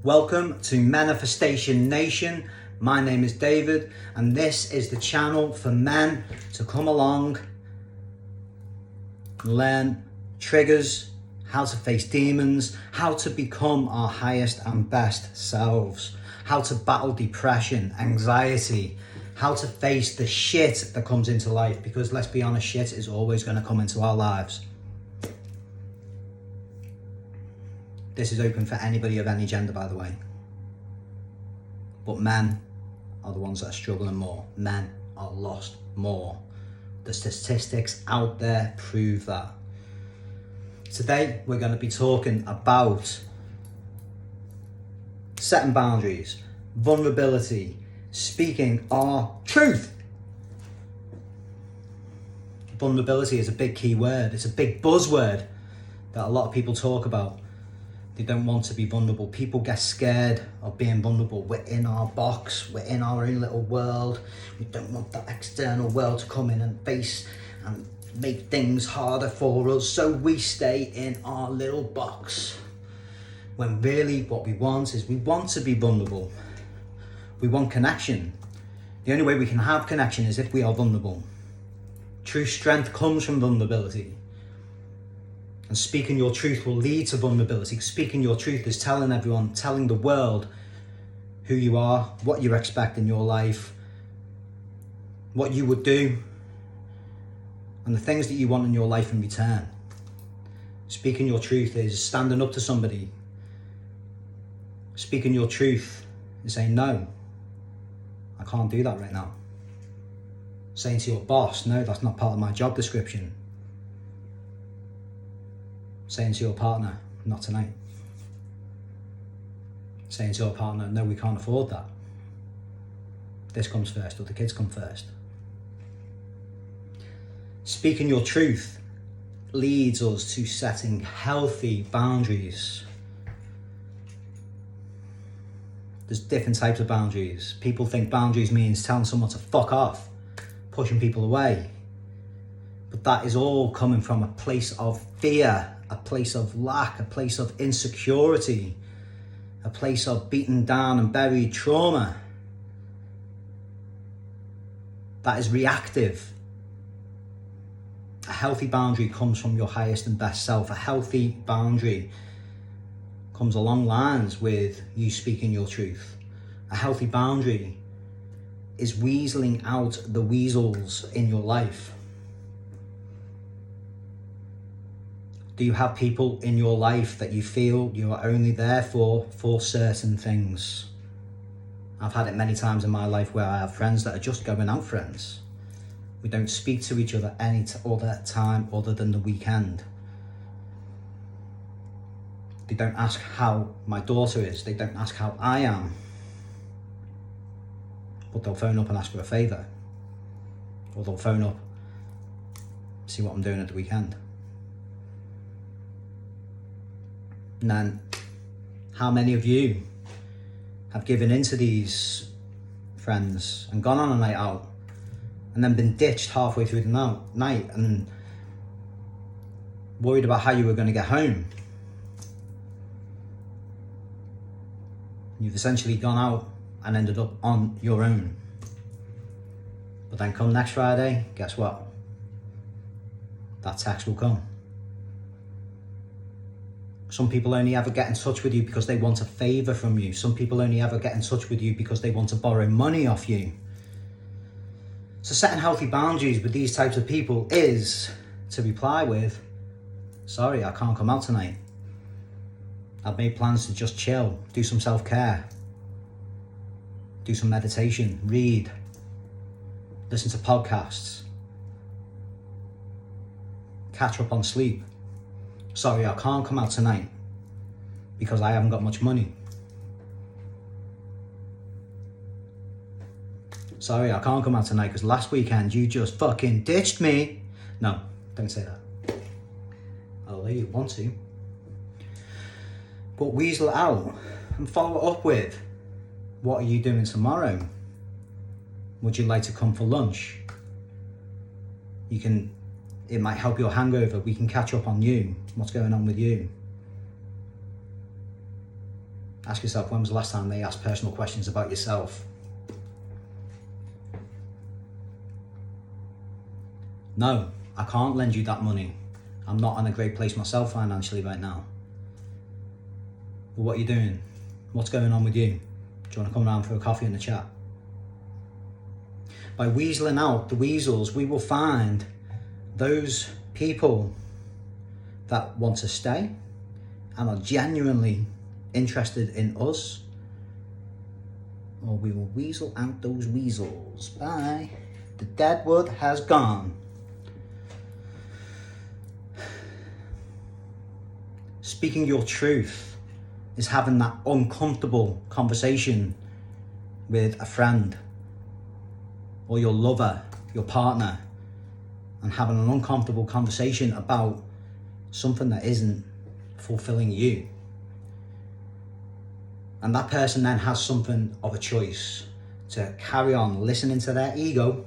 Welcome to Manifestation Nation. My name is David, and this is the channel for men to come along and learn triggers, how to face demons, how to become our highest and best selves, how to battle depression, anxiety, how to face the shit that comes into life, because let's be honest, shit is always going to come into our lives. This is open for anybody of any gender, by the way. But men are the ones that are struggling more. Men are lost more. The statistics out there prove that. Today, we're going to be talking about setting boundaries, vulnerability, speaking our truth. Vulnerability is a big key word. It's a big buzzword that a lot of people talk about. They don't want to be vulnerable. People get scared of being vulnerable. We're in our box. We're in our own little world. We don't want that external world to come in and face and make things harder for us. So we stay in our little box. When really what we want is we want to be vulnerable. We want connection. The only way we can have connection is if we are vulnerable. True strength comes from vulnerability. And speaking your truth will lead to vulnerability. Speaking your truth is telling everyone, telling the world who you are, what you expect in your life, what you would do, and the things that you want in your life in return. Speaking your truth is standing up to somebody. Speaking your truth is saying, no, I can't do that right now. Saying to your boss, no, that's not part of my job description. Saying to your partner, not tonight. Saying to your partner, no, we can't afford that. This comes first, or the kids come first. Speaking your truth leads us to setting healthy boundaries. There's different types of boundaries. People think boundaries means telling someone to fuck off, pushing people away. But that is all coming from a place of fear, a place of lack, a place of insecurity, a place of beaten down and buried trauma. That is reactive. A healthy boundary comes from your highest and best self. A healthy boundary comes along lines with you speaking your truth. A healthy boundary is weaseling out the weasels in your life. Do you have people in your life that you feel you are only there for certain things? I've had it many times in my life where I have friends that are just going out friends. We don't speak to each other any other time other than the weekend. They don't ask how my daughter is. They don't ask how I am. But they'll phone up and ask for a favour. Or they'll phone up, see what I'm doing at the weekend. And then, how many of you have given in to these friends and gone on a night out and then been ditched halfway through the night and worried about how you were going to get home? You've essentially gone out and ended up on your own. But then come next Friday, guess what? That text will come. Some people only ever get in touch with you because they want a favour from you. Some people only ever get in touch with you because they want to borrow money off you. So setting healthy boundaries with these types of people is to reply with, sorry, I can't come out tonight. I've made plans to just chill, do some self-care, do some meditation, read, listen to podcasts, catch up on sleep. Sorry, I can't come out tonight because I haven't got much money. Sorry, I can't come out tonight because last weekend you just fucking ditched me. No, don't say that. Although you want to. But weasel it out and follow it up with, what are you doing tomorrow? Would you like to come for lunch? It might help your hangover. We can catch up on you. What's going on with you? Ask yourself, when was the last time they asked personal questions about yourself? No, I can't lend you that money. I'm not in a great place myself financially right now. But what are you doing? What's going on with you? Do you want to come around for a coffee and a chat? By weaseling out the weasels, we will find those people that want to stay and are genuinely interested in us, or we will weasel out those weasels. Bye. The dead wood has gone. Speaking your truth is having that uncomfortable conversation with a friend or your lover, your partner, and having an uncomfortable conversation about something that isn't fulfilling you. And that person then has something of a choice to carry on listening to their ego,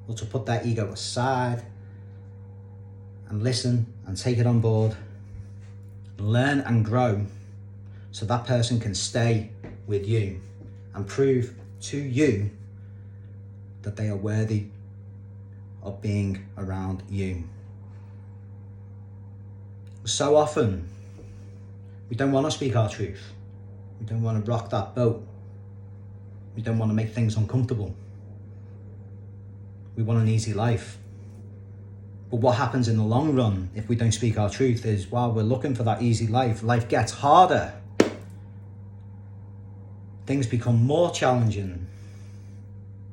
or to put their ego aside and listen and take it on board, learn and grow, so that person can stay with you and prove to you that they are worthy of being around you. So often, we don't want to speak our truth. We don't want to rock that boat. We don't want to make things uncomfortable. We want an easy life. But what happens in the long run if we don't speak our truth is, while we're looking for that easy life, life gets harder. Things become more challenging.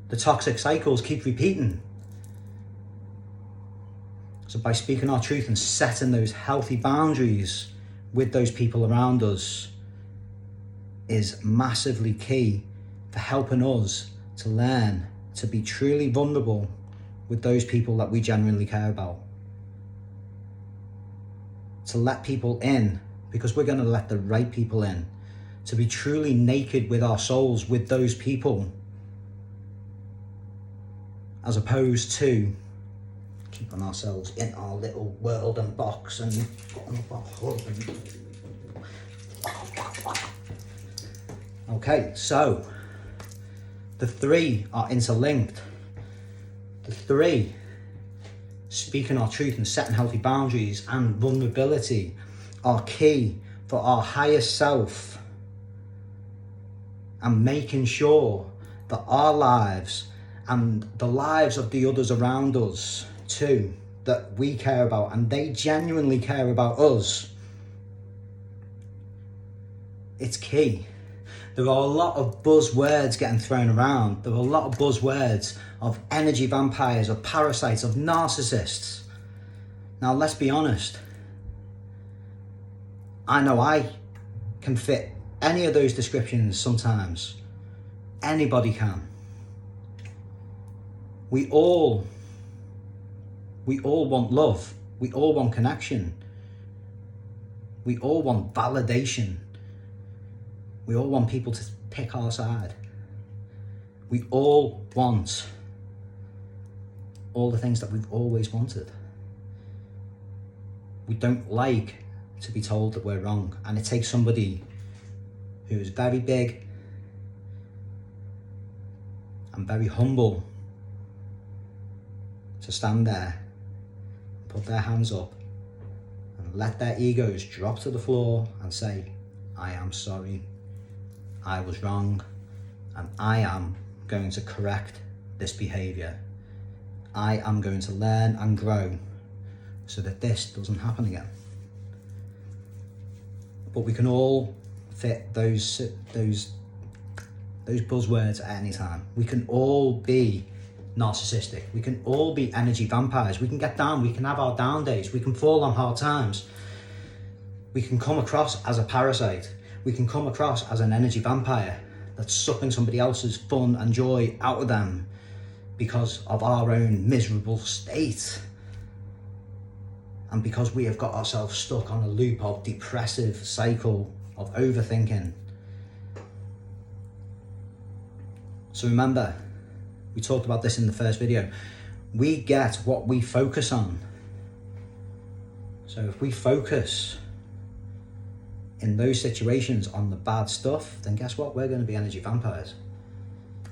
The toxic cycles keep repeating. So by speaking our truth and setting those healthy boundaries with those people around us is massively key for helping us to learn to be truly vulnerable with those people that we genuinely care about. To let people in, because we're going to let the right people in. To be truly naked with our souls with those people, as opposed to keeping ourselves in our little world and box and putting up our hood. Okay, so the three are interlinked. The three, speaking our truth and setting healthy boundaries and vulnerability, are key for our higher self and making sure that our lives and the lives of the others around us too, that we care about and they genuinely care about us, it's key. There are a lot of buzzwords getting thrown around. There are a lot of buzzwords of energy vampires, of parasites, of narcissists. Now, let's be honest. I know I can fit any of those descriptions sometimes. Anybody can. We all want love. We all want connection. We all want validation. We all want people to pick our side. We all want all the things that we've always wanted. We don't like to be told that we're wrong. And it takes somebody who is very big and very humble to stand there, put their hands up and let their egos drop to the floor and say, I am sorry. I was wrong, and I am going to correct this behaviour. I am going to learn and grow so that this doesn't happen again. But we can all fit those buzzwords at any time. We can all be narcissistic. We can all be energy vampires. We can get down. We can have our down days. We can fall on hard times. We can come across as a parasite. We can come across as an energy vampire that's sucking somebody else's fun and joy out of them because of our own miserable state. And because we have got ourselves stuck on a loop of depressive cycle of overthinking. So remember, we talked about this in the first video. We get what we focus on. So if we focus in those situations on the bad stuff, then guess what? We're going to be energy vampires.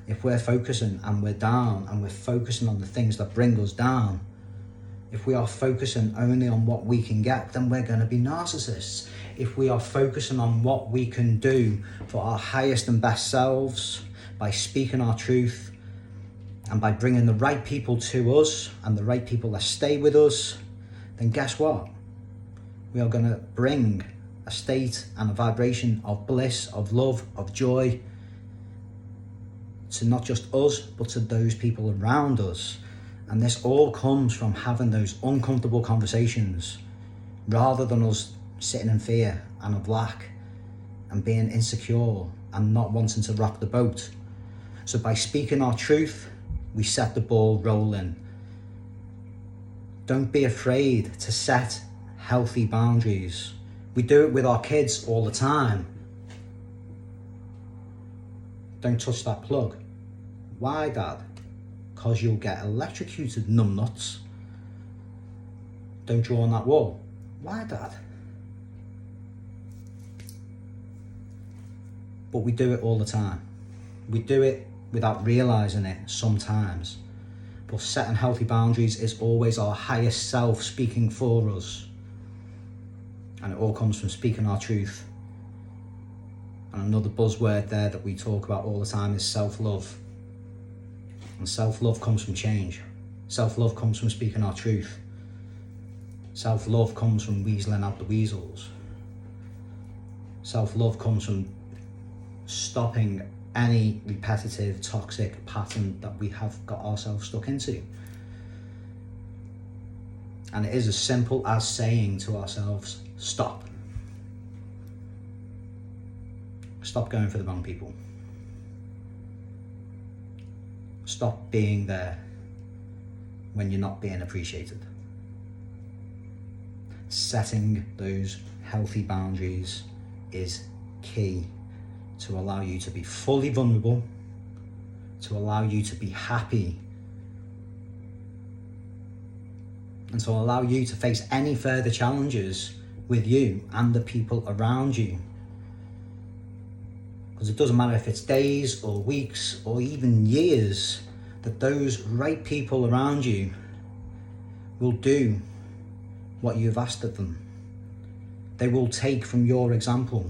If we're focusing and we're down and we're focusing on the things that bring us down, if we are focusing only on what we can get, then we're going to be narcissists. If we are focusing on what we can do for our highest and best selves, by speaking our truth and by bringing the right people to us and the right people that stay with us, then guess what? We are going to bring a state and a vibration of bliss, of love, of joy to not just us, but to those people around us. And this all comes from having those uncomfortable conversations rather than us sitting in fear and of lack and being insecure and not wanting to rock the boat. So by speaking our truth, we set the ball rolling. Don't be afraid to set healthy boundaries. We do it with our kids all the time. Don't touch that plug. Why, Dad? Because you'll get electrocuted, numbnuts. Don't draw on that wall. Why, Dad? But we do it all the time. We do it without realising it sometimes. But setting healthy boundaries is always our highest self speaking for us. And it all comes from speaking our truth. And another buzzword there that we talk about all the time is self-love. And self-love comes from change. Self-love comes from speaking our truth. Self-love comes from weaseling out the weasels. Self-love comes from stopping any repetitive, toxic pattern that we have got ourselves stuck into. And it is as simple as saying to ourselves, stop. Stop going for the wrong people. Stop being there when you're not being appreciated. Setting those healthy boundaries is key to allow you to be fully vulnerable, to allow you to be happy, and to allow you to face any further challenges with you and the people around you. Because it doesn't matter if it's days or weeks or even years, that those right people around you will do what you've asked of them. They will take from your example.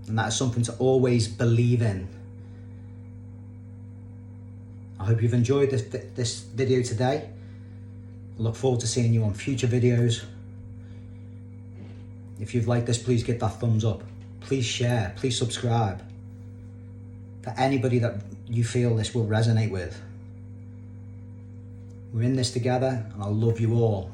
And that is something to always believe in. I hope you've enjoyed this video today. I look forward to seeing you on future videos. If you've liked this, please give that thumbs up. Please share, please subscribe. For anybody that you feel this will resonate with. We're in this together, and I love you all.